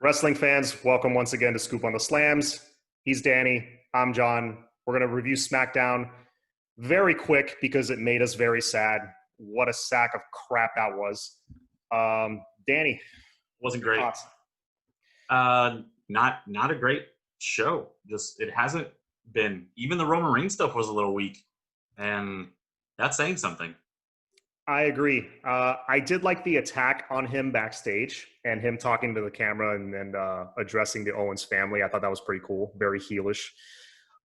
Wrestling fans, welcome once again to Scoop on the Slams. He's Danny. I'm John. We're going to review Smackdown very quick because it made us very sad. What a sack of crap that was. Danny. Wasn't great. Thoughts? Not a great show. Just it hasn't been. Even the Roman Reigns stuff was a little weak, and that's saying something. I agree. I did like the attack on him backstage and him talking to the camera and addressing the Owens family. I thought that was pretty cool. Very heelish.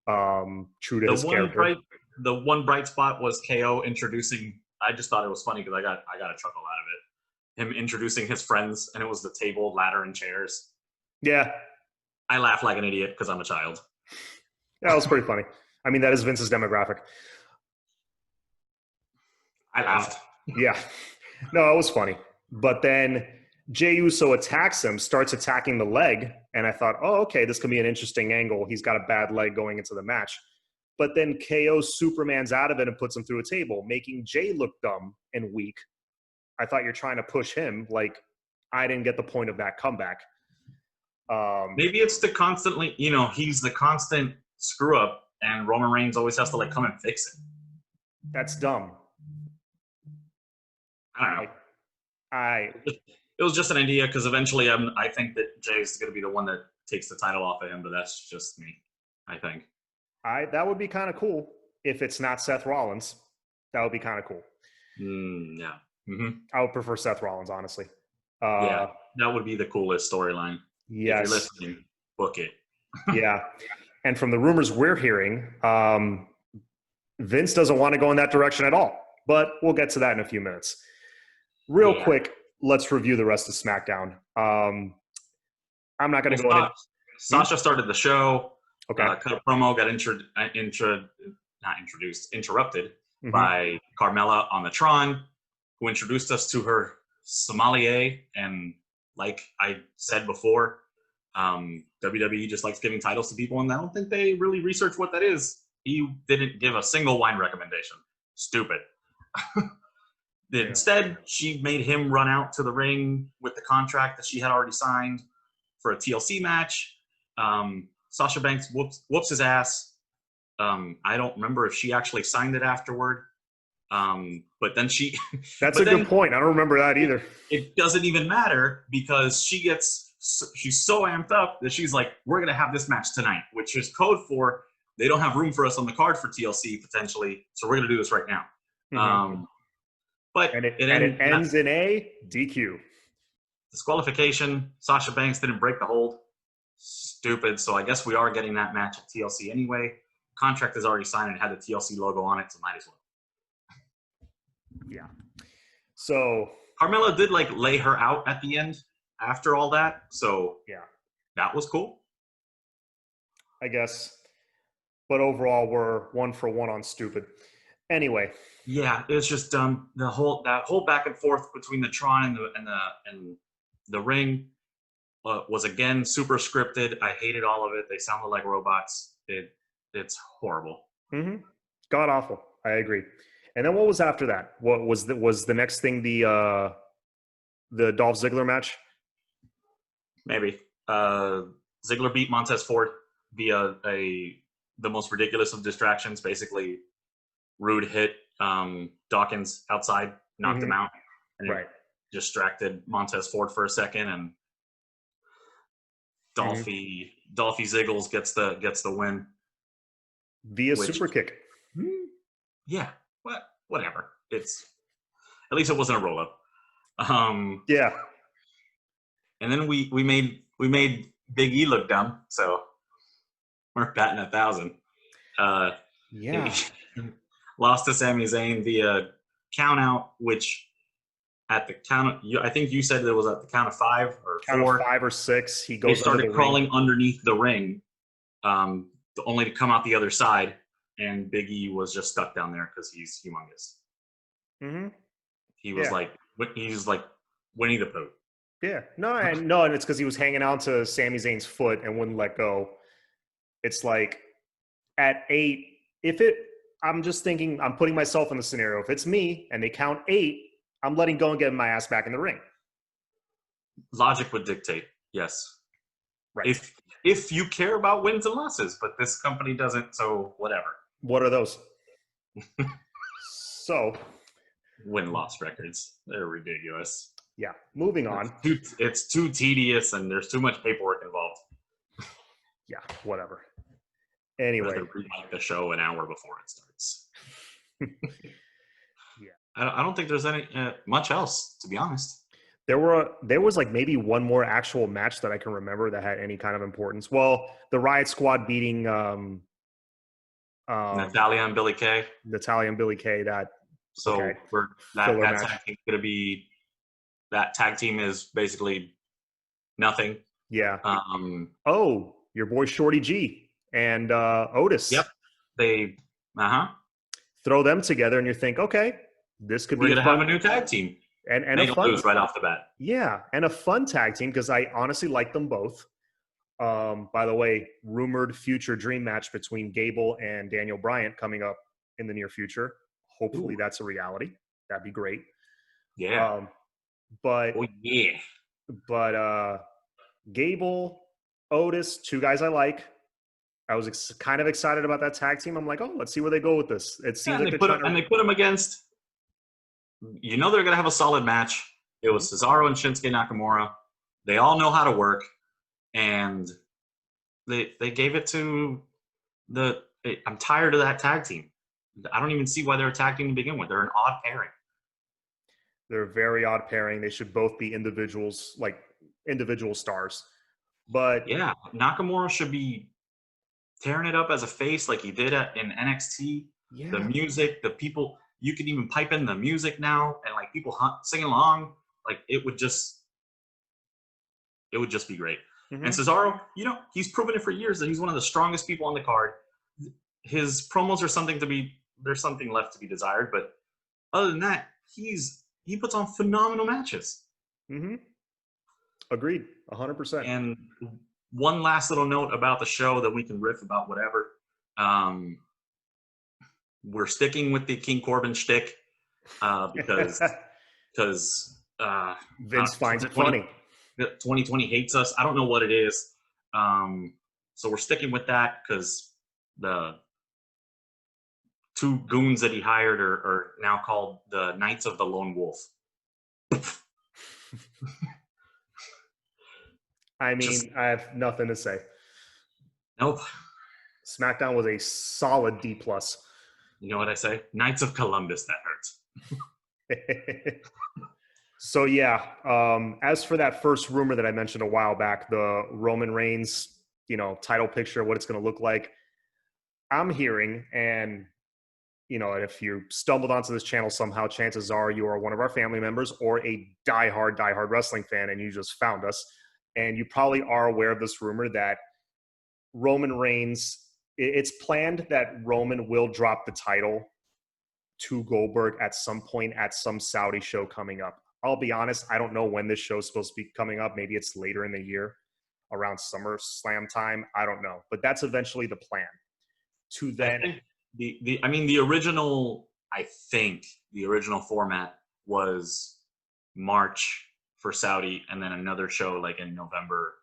True to his character. The one bright spot was KO introducing. I just thought it was funny because I got a chuckle out of it. Him introducing his friends, and it was the table, ladder, and chairs. Yeah. I laugh like an idiot because I'm a child. That was pretty funny. I mean, that is Vince's demographic. I laughed. Yeah. No, it was funny. But then Jey Uso attacks him, starts attacking the leg, and I thought, oh, okay, this could be an interesting angle. He's got a bad leg going into the match. But then KO Supermans out of it and puts him through a table, making Jey look dumb and weak. I thought you're trying to push him. Like, I didn't get the point of that comeback. Maybe it's the constantly, he's the constant screw up, and Roman Reigns always has to come and fix it. That's dumb. I don't know. It was just an idea because eventually I think that Jay's going to be the one that takes the title off of him, but that's just me, I think. That would be kind of cool if it's not Seth Rollins. That would be kind of cool. Yeah. Mm-hmm. I would prefer Seth Rollins, honestly. Yeah, that would be the coolest storyline. Yes. If you're listening, book it. Yeah. And from the rumors we're hearing, Vince doesn't want to go in that direction at all. But we'll get to that in a few minutes. Real quick, let's review the rest of SmackDown. I'm not going to go into... Sasha started the show. Okay. Cut a promo, got interrupted by Carmella on the Tron, who introduced us to her sommelier. And like I said before, WWE just likes giving titles to people, and I don't think they really research what that is. He didn't give a single wine recommendation. Stupid. Instead, she made him run out to the ring with the contract that she had already signed for a TLC match. Sasha Banks whoops his ass. I don't remember if she actually signed it afterward. But then she... That's a good point. I don't remember that either. It doesn't even matter because she's so amped up that she's like, we're going to have this match tonight, which is code for they don't have room for us on the card for TLC potentially, so we're going to do this right now. Mm-hmm. But it ends in a DQ. Disqualification. Sasha Banks didn't break the hold. Stupid. So I guess we are getting that match at TLC anyway. Contract is already signed and had the TLC logo on it, so might as well. Yeah. So Carmella did lay her out at the end after all that. So yeah, that was cool, I guess. But overall, we're 1 for 1 on stupid. Anyway. Yeah, it's just dumb. That whole back and forth between the Tron and the ring was again super scripted. I hated all of it. They sounded like robots. It's horrible. Mm-hmm. God awful. I agree. And then what was after that? What was the next thing? The Dolph Ziggler match? Maybe. Ziggler beat Montez Ford via the most ridiculous of distractions. Basically, Rude hit Dawkins outside, knocked him out, and it distracted Montez Ford for a second, and Dolphy Ziggles gets the win via super kick. Yeah, whatever. At least it wasn't a roll up. Yeah. And then we made Big E look dumb, so we're batting 1,000. Yeah. Lost to Sami Zayn via count out, which at the count I think you said it was at the count of 5 or 4. 5 or 6. They started crawling underneath the ring, only to come out the other side, and Big E was just stuck down there because he's humongous. Mm-hmm. He was like Winnie the Pooh. Yeah, and it's because he was hanging on to Sami Zayn's foot and wouldn't let go. It's like at 8, I'm just thinking, I'm putting myself in the scenario. If it's me and they count 8, I'm letting go and getting my ass back in the ring. Logic would dictate, yes. Right. If you care about wins and losses, but this company doesn't, so whatever. What are those? So, Win-loss records. They're ridiculous. yeah, moving on. It's too tedious and there's too much paperwork involved. Yeah, whatever. Anyway. Rather rewrite the show an hour before it starts. Yeah. I don't think there's any much else, to be honest. There was like maybe one more actual match that I can remember that had any kind of importance. Well, the Riot Squad beating Natalia and Billy Kay. Natalia and Billy Kay. That tag team's gonna be, that tag team is basically nothing. Yeah. Your boy Shorty G and Otis. Yep. They throw them together, and you think, okay, this could be. We're gonna have a new tag team. And a fun lose right off the bat. Yeah, and a fun tag team because I honestly like them both. By the way, rumored future dream match between Gable and Daniel Bryan coming up in the near future. Hopefully that's a reality. That'd be great. Yeah. But Gable, Otis, two guys I like. I was kind of excited about that tag team. I'm like, oh, let's see where they go with this. It seems like they put them against. You know they're gonna have a solid match. It was Cesaro and Shinsuke Nakamura. They all know how to work, and they gave it to the. I'm tired of that tag team. I don't even see why they're a tag team to begin with. They're an odd pairing. They're a very odd pairing. They should both be individuals, like individual stars. But yeah, Nakamura should be tearing it up as a face like he did in NXT. Yeah. The music, the people. You can even pipe in the music now, and like people singing along. Like it would just be great. Mm-hmm. And Cesaro, he's proven it for years that he's one of the strongest people on the card. His promos are there's something left to be desired, but other than that, he puts on phenomenal matches. Mm-hmm. Agreed, 100%. And one last little note about the show that we can riff about whatever. We're sticking with the King Corbin shtick because Vince finds it funny. 2020 hates us. I don't know what it is. So we're sticking with that because the two goons that he hired are now called the Knights of the Lone Wolf. I mean, I have nothing to say. Nope. Smackdown was a solid D+. You know what I say? Knights of Columbus, that hurts. So, yeah, as for that first rumor that I mentioned a while back, the Roman Reigns, title picture, what it's going to look like, I'm hearing, and, if you stumbled onto this channel somehow, chances are you are one of our family members or a diehard wrestling fan, and you just found us. And you probably are aware of this rumor that Roman Reigns, it's planned that Roman will drop the title to Goldberg at some point at some Saudi show coming up. I'll be honest, I don't know when this show is supposed to be coming up. Maybe it's later in the year, around SummerSlam time. I don't know. But that's eventually the plan. To then... the original format was March for Saudi and then another show like in November.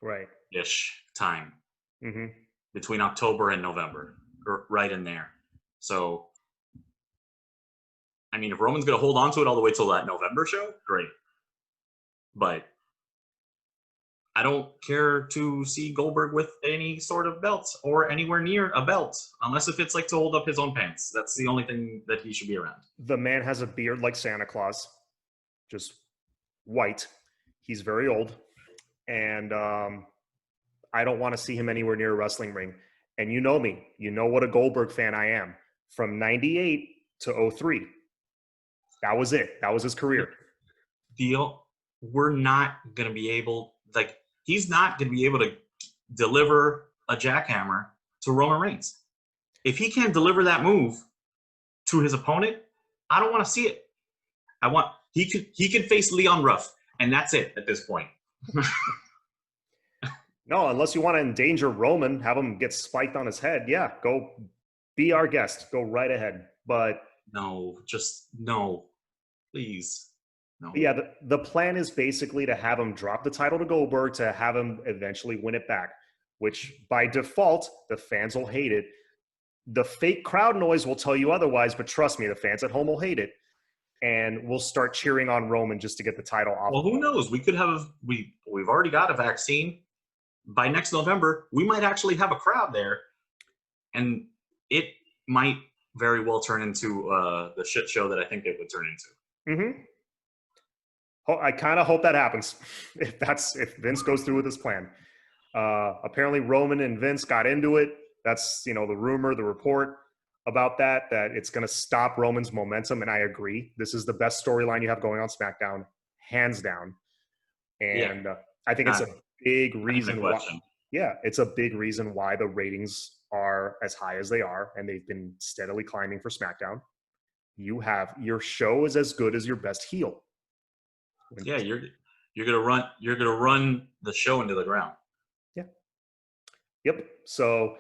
Right-ish time. Mm-hmm. Between October and November, or right in there. So, if Roman's going to hold on to it all the way till that November show, great. But I don't care to see Goldberg with any sort of belt or anywhere near a belt, unless if it's like to hold up his own pants. That's the only thing that he should be around. The man has a beard like Santa Claus, just white. He's very old. And I don't want to see him anywhere near a wrestling ring. And you know me. You know what a Goldberg fan I am. From 98 to 03. That was it. That was his career. We're not going to be able, he's not going to be able to deliver a jackhammer to Roman Reigns. If he can't deliver that move to his opponent, I don't want to see it. He could face Leon Ruff, and that's it at this point. No, unless you want to endanger Roman, have him get spiked on his head. Yeah, go be our guest. Go right ahead. But no, please. No. But yeah, the plan is basically to have him drop the title to Goldberg to have him eventually win it back, which by default, the fans will hate it. The fake crowd noise will tell you otherwise, but trust me, the fans at home will hate it. And we'll start cheering on Roman just to get the title off. Well, who knows? We could have we've already got a vaccine. By next November, we might actually have a crowd there, and it might very well turn into the shit show that I think it would turn into. Mm-hmm. I kind of hope that happens if Vince goes through with his plan. Apparently, Roman and Vince got into it. That's the rumor, the report about that it's going to stop Roman's momentum, and I agree. This is the best storyline you have going on SmackDown, hands down. And I think it's a big reason why. Yeah, it's a big reason why the ratings are as high as they are, and they've been steadily climbing for SmackDown. Your show is as good as your best heel. Yeah, you're gonna run the show into the ground. Yeah. Yep. So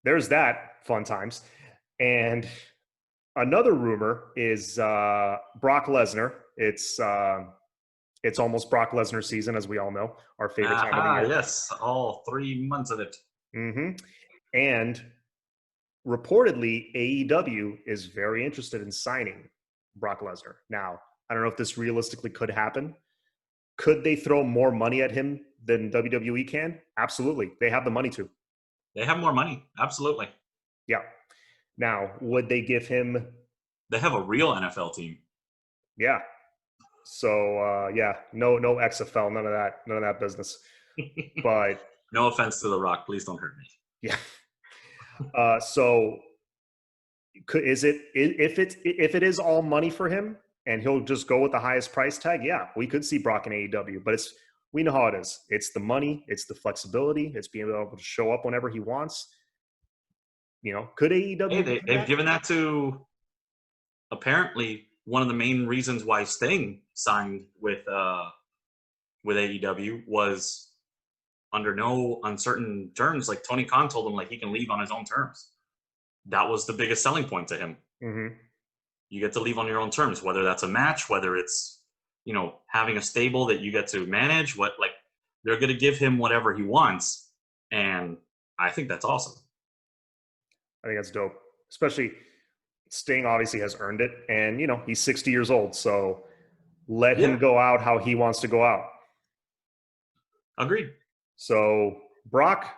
there's that, fun times. And another rumor is Brock Lesnar. It's almost Brock Lesnar season, as we all know, our favorite time of the year. Yes, all 3 months of it. Mm-hmm. And reportedly, AEW is very interested in signing Brock Lesnar. Now, I don't know if this realistically could happen. Could they throw more money at him than WWE can? Absolutely. They have the money to. They have more money. Absolutely. Yeah. Now, would they give him... They have a real NFL team. Yeah. So, no XFL, none of that business. But... No offense to The Rock. Please don't hurt me. Yeah. So, if it is all money for him and he'll just go with the highest price tag, yeah, we could see Brock in AEW. But we know how it is. It's the money. It's the flexibility. It's being able to show up whenever he wants. Could AEW? Hey, they've given that to apparently one of the main reasons why Sting signed with AEW was under no uncertain terms. Like Tony Khan told him, like he can leave on his own terms. That was the biggest selling point to him. Mm-hmm. You get to leave on your own terms, whether that's a match, whether it's having a stable that you get to manage. They're going to give him whatever he wants, and I think that's awesome. I think that's dope. Especially Sting obviously has earned it. And, he's 60 years old. So let him go out how he wants to go out. Agreed. So Brock,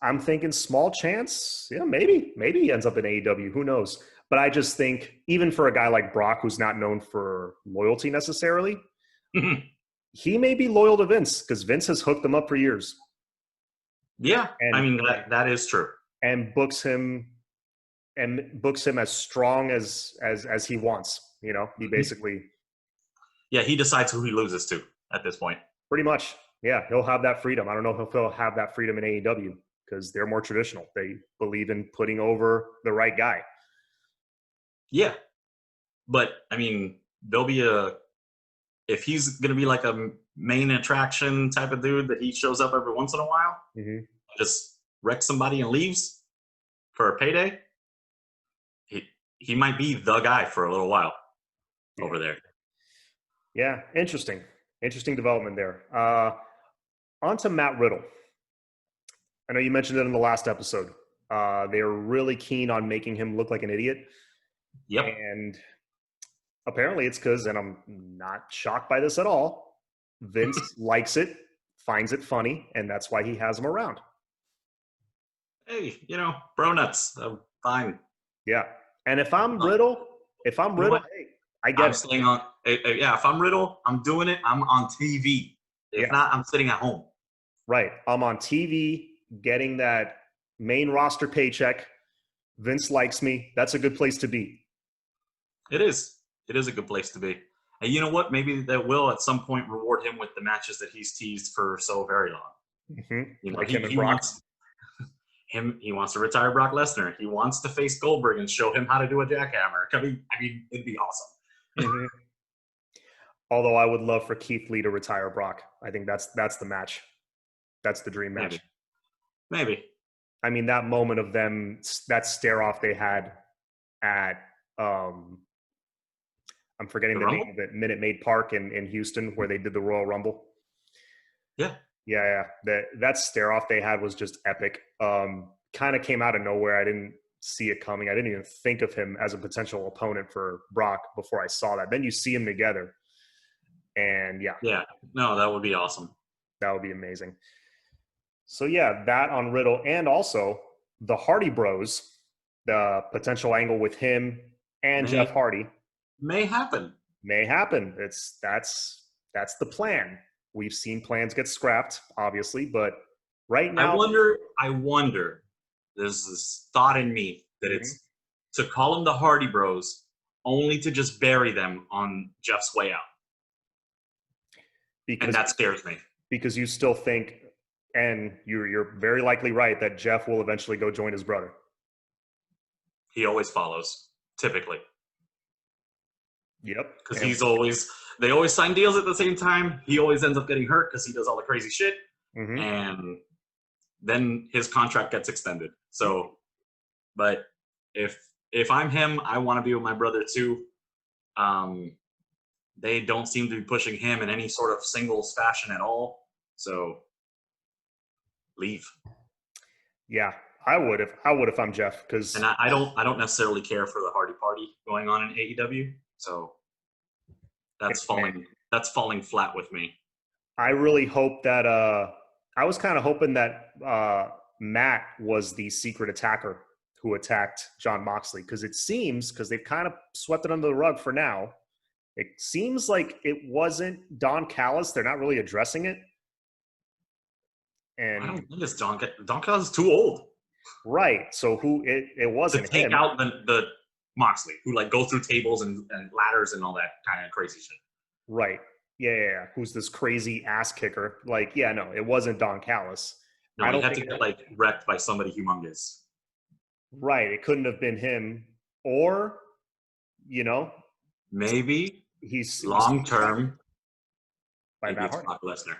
I'm thinking small chance. Yeah, maybe he ends up in AEW. Who knows? But I just think even for a guy like Brock, who's not known for loyalty necessarily, he may be loyal to Vince because Vince has hooked him up for years. Yeah, that is true. And books him as strong as he wants. He basically. Yeah, he decides who he loses to at this point. Pretty much. Yeah, he'll have that freedom. I don't know if he'll have that freedom in AEW because they're more traditional. They believe in putting over the right guy. Yeah. But, there'll be if he's going to be like a main attraction type of dude that he shows up every once in a while, just wrecks somebody and leaves for a payday, he might be the guy for a little while over there. Yeah, interesting development there. On to Matt Riddle. I know you mentioned it in the last episode. They were really keen on making him look like an idiot. Yep. And apparently it's because, and I'm not shocked by this at all, Vince likes it, finds it funny, and that's why he has him around. Hey, bro nuts. I'm fine. Yeah. And if I'm Riddle, hey, I get it. Staying on. If I'm Riddle, I'm doing it. I'm on TV. If not, I'm sitting at home. Right. I'm on TV getting that main roster paycheck. Vince likes me. That's a good place to be. It is. It is a good place to be. And you know what? Maybe that will at some point reward him with the matches that he's teased for so very long. Mm-hmm. Like him and Brock. He wants to retire Brock Lesnar. He wants to face Goldberg and show him how to do a jackhammer. It'd be awesome. Mm-hmm. Although I would love for Keith Lee to retire Brock. I think that's the match. That's the dream match. Maybe. That moment of them, that stare off they had at I'm forgetting the name of it. Minute Maid Park in Houston, where they did the Royal Rumble. Yeah. Yeah. That stare off they had was just epic. Kind of came out of nowhere. I didn't see it coming. I didn't even think of him as a potential opponent for Brock before I saw that. Then you see them together, and yeah, no, that would be awesome. That would be amazing. So yeah, that on Riddle, and also the Hardy Bros, the potential angle with him and Jeff Hardy may happen. That's the plan. We've seen plans get scrapped, obviously, but right now, I wonder. There's this thought in me that it's to call them the Hardy Bros, only to just bury them on Jeff's way out. And that scares me. Because you still think, and you're very likely right, that Jeff will eventually go join his brother. He always follows, typically. Yep. Because they always sign deals at the same time. He always ends up getting hurt because he does all the crazy shit. Mm-hmm. And then his contract gets extended. So, but if I'm him, I want to be with my brother too. They don't seem to be pushing him in any sort of singles fashion at all. So, leave. Yeah, I would if I'm Jeff, because and I don't necessarily care for the Hardy Party going on in AEW. So that's falling flat with me. I really hope that I was kind of hoping that Matt was the secret attacker who attacked Jon Moxley, because it seems, because they've kind of swept it under the rug for now, it seems like it wasn't Don Callis. They're not really addressing it. And I don't think it's Don Callis is too old. Right. So it wasn't to take him. out the Moxley, who like go through tables and ladders and all that kind of crazy shit. Right. Yeah. Who's this crazy ass kicker? Like, yeah, no, it wasn't Don Callis. No, he had to get like wrecked by somebody humongous. Right. It couldn't have been him, or maybe he's long term. Maybe it's Brock Lesnar.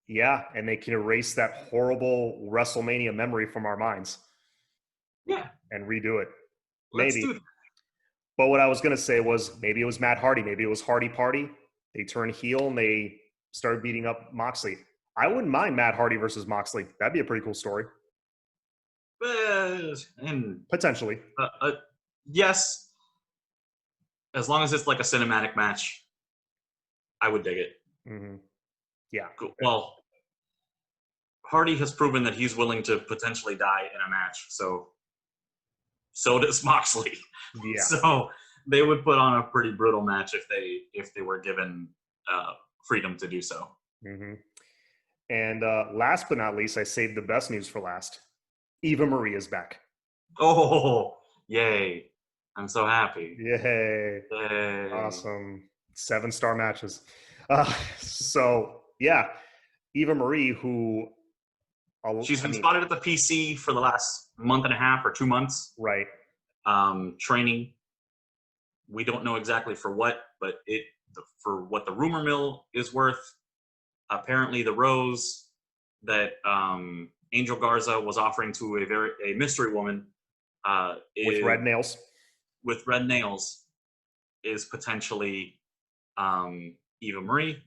Yeah, and they can erase that horrible WrestleMania memory from our minds. Yeah. And redo it. Let's maybe. Do that. But what I was going to say was, maybe it was Matt Hardy. Maybe it was Hardy Party. They turned heel and they started beating up Moxley. I wouldn't mind Matt Hardy versus Moxley. That'd be a pretty cool story. And potentially. Yes. As long as it's like a cinematic match, I would dig it. Mm-hmm. Yeah. Cool. Well, Hardy has proven that he's willing to potentially die in a match, so does Moxley. Yeah. So they would put on a pretty brutal match if they were given freedom to do so. Mm-hmm. And last but not least, I saved the best news for last. Eva Marie is back. Oh, yay. I'm so happy. Yay. Awesome. 7-star matches. So, yeah. Eva Marie, who... She's been spotted at the PC for the last month and a half or 2 months. Right. Training. We don't know exactly for what, but for what the rumor mill is worth, apparently the rose that Angel Garza was offering to a mystery woman with red nails. With red nails is potentially Eva Marie.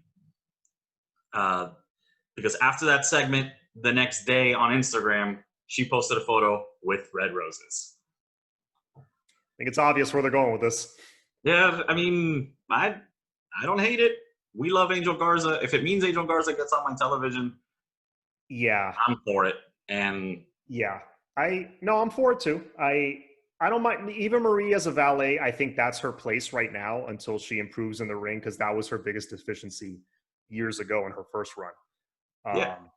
Because after that segment, the next day on Instagram, she posted a photo with red roses. I think it's obvious where they're going with this. Yeah, I mean, I don't hate it. We love Angel Garza. If it means Angel Garza gets on my television, yeah, I'm for it. And yeah, I'm for it too. I don't mind Eva Marie as a valet. I think that's her place right now until she improves in the ring, because that was her biggest deficiency years ago in her first run.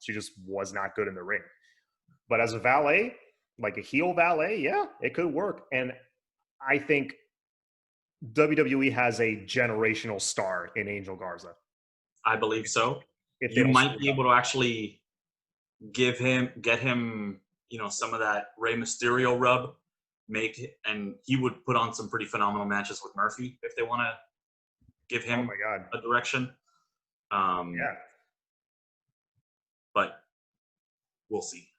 She just was not good in the ring. But as a valet, like a heel valet, yeah, it could work. And I think WWE has a generational star in Angel Garza. I believe so. You might be able to actually get him, some of that Rey Mysterio rub, and he would put on some pretty phenomenal matches with Murphy if they want to give him a direction. Yeah. But we'll see.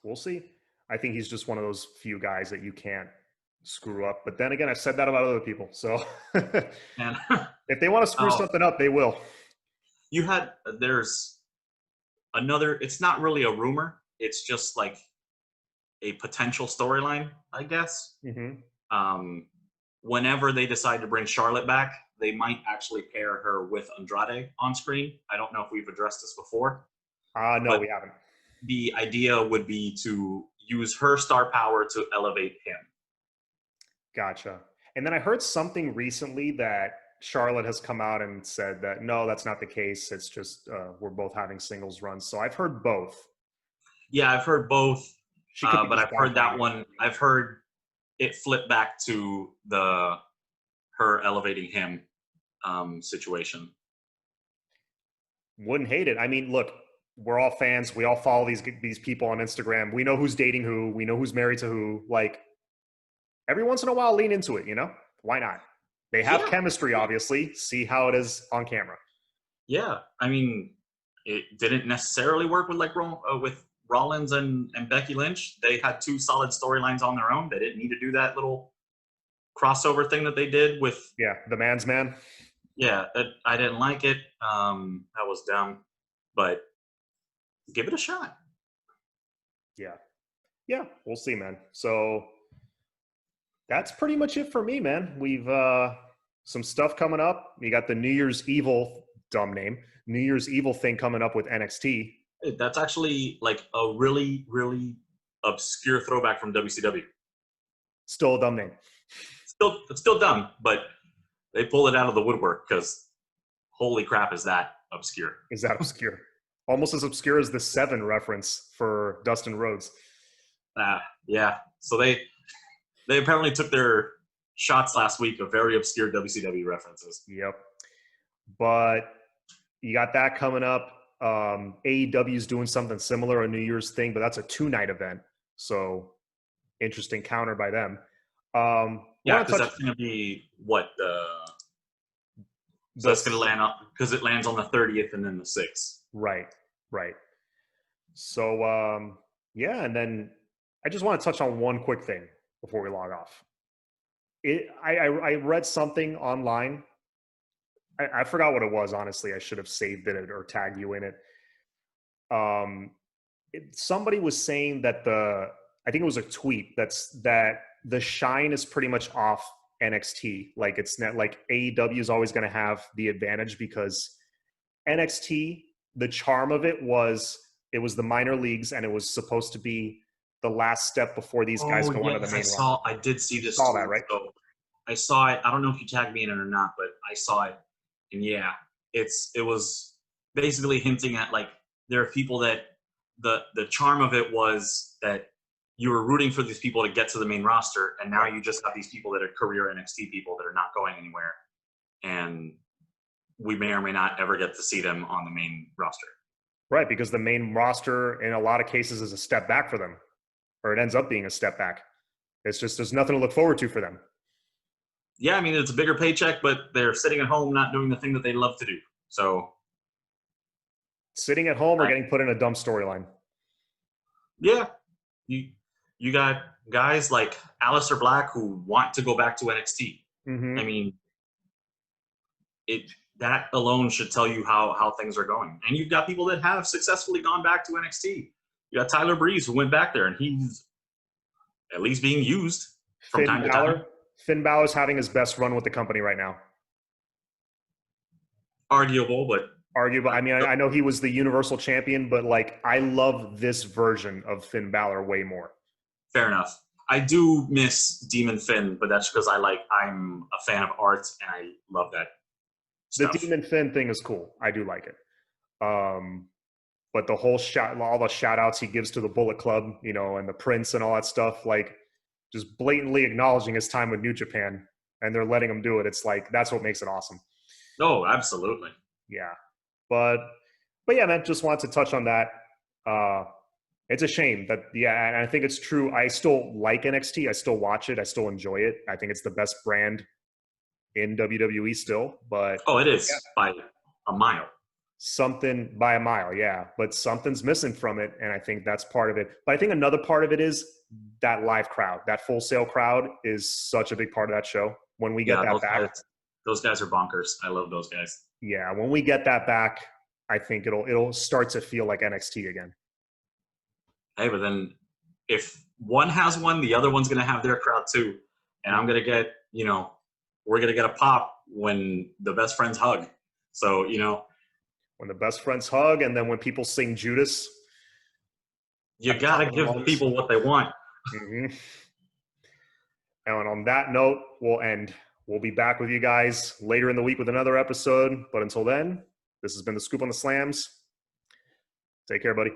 We'll see. I think he's just one of those few guys that you can't screw up. But then again, I've said that about other people. So And if they want to screw oh, something up, they will. there's another. It's not really a rumor. It's just like a potential storyline, I guess. Mm-hmm. Um, Whenever they decide to bring Charlotte back, they might actually pair her with Andrade on screen. I don't know if we've addressed this before, No, but we haven't. the idea would be to use her star power to elevate him. Gotcha. And then I heard something recently that Charlotte has come out and said that no, that's not the case. It's just we're both having singles runs. So I've heard both. Yeah, I've heard both, She could be but just I've heard that downplaying it. one. I've heard it flip back to the her elevating him situation. Wouldn't hate it. I mean, look, we're all fans. We all follow these people on Instagram. We know who's dating who. We know who's married to who. Like every once in a while, lean into it. You know, why not? They have Yeah, chemistry, obviously. See how it is on camera. yeah. I mean, it didn't necessarily work with with Rollins and Becky Lynch. They had two solid storylines on their own. They didn't need to do that little crossover thing that they did with. Yeah, the man's man. Yeah, I didn't like it. That was dumb, but give it a shot. Yeah, yeah. We'll see, man. So that's pretty much it for me, man. We've some stuff coming up. You got the New Year's Evil, dumb name, New Year's Evil thing coming up with NXT. That's actually like a really, really obscure throwback from WCW. Still a dumb name. It's still dumb, but they pulled it out of the woodwork because holy crap, is that obscure? Is that obscure? Almost as obscure as the Seven reference for Dustin Rhodes. Yeah. So they apparently took their shots last week of very obscure WCW references. Yep. But you got that coming up. AEW is doing something similar, a New Year's thing, but that's a 2-night event. So interesting counter by them. Yeah, because that's going to be what so that's going to land on because it lands on the 30th and then the 6th. Right. So yeah, and then I just want to touch on one quick thing before we log off. I read something online. I forgot what it was, honestly. I should have saved it or tagged you in it. Somebody was saying that I think it was a tweet that the shine is pretty much off NXT. Like it's not like AEW is always going to have the advantage because NXT, the charm of it was the minor leagues and it was supposed to be the last step before these guys go onto the main roster. I did see this. You saw that, right? So I saw it. I don't know if you tagged me in it or not, but I saw it. And yeah, it was basically hinting at like there are people that the charm of it was that you were rooting for these people to get to the main roster, and now you just have these people that are career NXT people that are not going anywhere, and we may or may not ever get to see them on the main roster. Right, because the main roster in a lot of cases is a step back for them, or it ends up being a step back. It's just there's nothing to look forward to for them. Yeah, I mean, it's a bigger paycheck, but they're sitting at home not doing the thing that they love to do. So sitting at home or getting put in a dumb storyline. Yeah. You got guys like Aleister Black who want to go back to NXT. Mm-hmm. I mean, that alone should tell you how things are going. And you've got people that have successfully gone back to NXT. You got Tyler Breeze who went back there, and he's at least being used from time to time. Finn Balor's having his best run with the company right now. Arguable, but arguable. I mean, I know he was the Universal Champion, but like I love this version of Finn Balor way more. Fair enough. I do miss Demon Finn, but that's because I'm a fan of art and I love that stuff. The Demon Finn thing is cool. I do like it. But the whole all the shout outs he gives to the Bullet Club, you know, and the Prince and all that stuff, like just blatantly acknowledging his time with New Japan, and they're letting him do it. It's like that's what makes it awesome. Oh, absolutely. Yeah. But yeah, man, just wanted to touch on that. It's a shame that, yeah, and I think it's true. I still like NXT. I still watch it. I still enjoy it. I think it's the best brand in WWE still. But it is by a mile. Something by a mile, yeah. But something's missing from it, and I think that's part of it. But I think another part of it is that live crowd. That Full Sail crowd is such a big part of that show. When we get that back, those guys are bonkers. I love those guys. Yeah, when we get that back, I think it'll start to feel like NXT again. Hey, but then if one has one, the other one's going to have their crowd too. And I'm going to get, we're going to get a pop when the best friends hug. So, when the best friends hug, and then when people sing Judas. You got to give the people what they want. Mm-hmm. And on that note, we'll end. We'll be back with you guys later in the week with another episode. But until then, this has been The Scoop on the Slams. Take care, buddy.